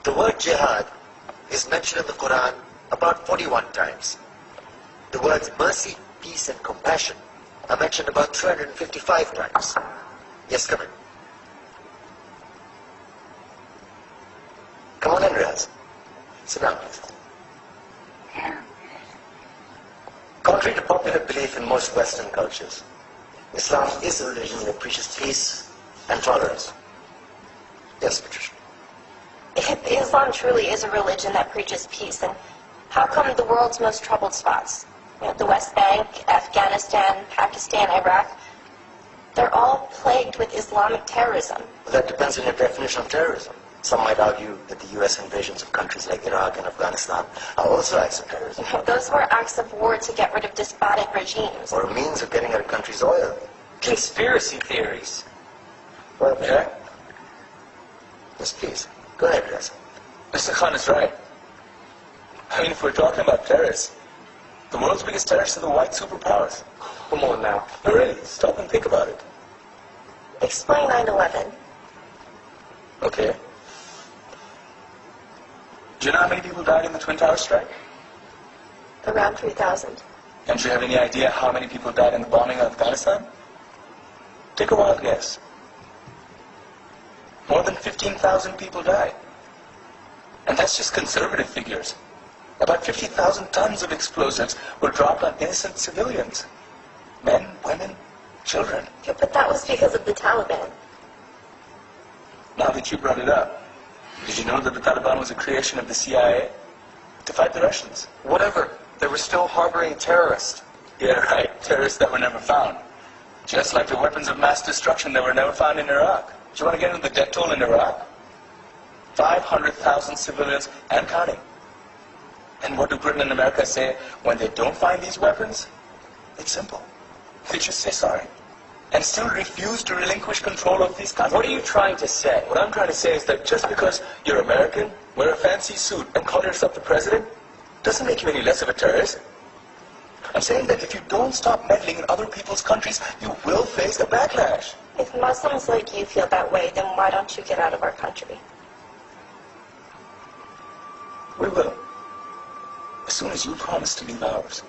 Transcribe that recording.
The word jihad is mentioned in the Quran about 41 times. The words mercy, peace and compassion are mentioned about 355 times. Yes, come in. Come on in, Riaz. Sit down, please. Contrary to popular belief in most Western cultures, Islam is a religion that preaches peace and tolerance. Yes, Patricia. If Islam truly is a religion that preaches peace, then how come the world's most troubled spots, the West Bank, Afghanistan, Pakistan, Iraq, they're all plagued with Islamic terrorism? Well, that depends on your definition of terrorism. Some might argue that the U.S. invasions of countries like Iraq and Afghanistan are also acts of terrorism. Those were acts of war to get rid of despotic regimes. Or a means of getting at a country's oil. Conspiracy theories. Well, okay. Yes, please. Go ahead, Riaz. Mr. Khan is right. I mean, if we're talking about terrorists, the world's biggest terrorists are the white superpowers. Come on now. No, really, stop and think about it. Explain 9/11. Okay. Do you know how many people died in the Twin Towers strike? Around 3,000. And do you have any idea how many people died in the bombing of Afghanistan? Take a wild guess. More than 15,000 people died. And that's just conservative figures. About 50,000 tons of explosives were dropped on innocent civilians. Men, women, children. Yeah, but that was because of the Taliban. Now that you brought it up, did you know that the Taliban was a creation of the CIA to fight the Russians? Whatever. They were still harboring terrorists. Yeah, right. Terrorists that were never found. Just like the weapons of mass destruction that were never found in Iraq. Do you want to get into the death toll in Iraq? 500,000 civilians and counting. And what do Britain and America say when they don't find these weapons? It's simple. They just say sorry. And still refuse to relinquish control of these countries. What are you trying to say? What I'm trying to say is that just because you're American, wear a fancy suit, and call yourself the president, doesn't make you any less of a terrorist. I'm saying that if you don't stop meddling in other people's countries, you will face a backlash. If Muslims like you feel that way, then why don't you get out of our country? We will. As soon as you promise to leave ours.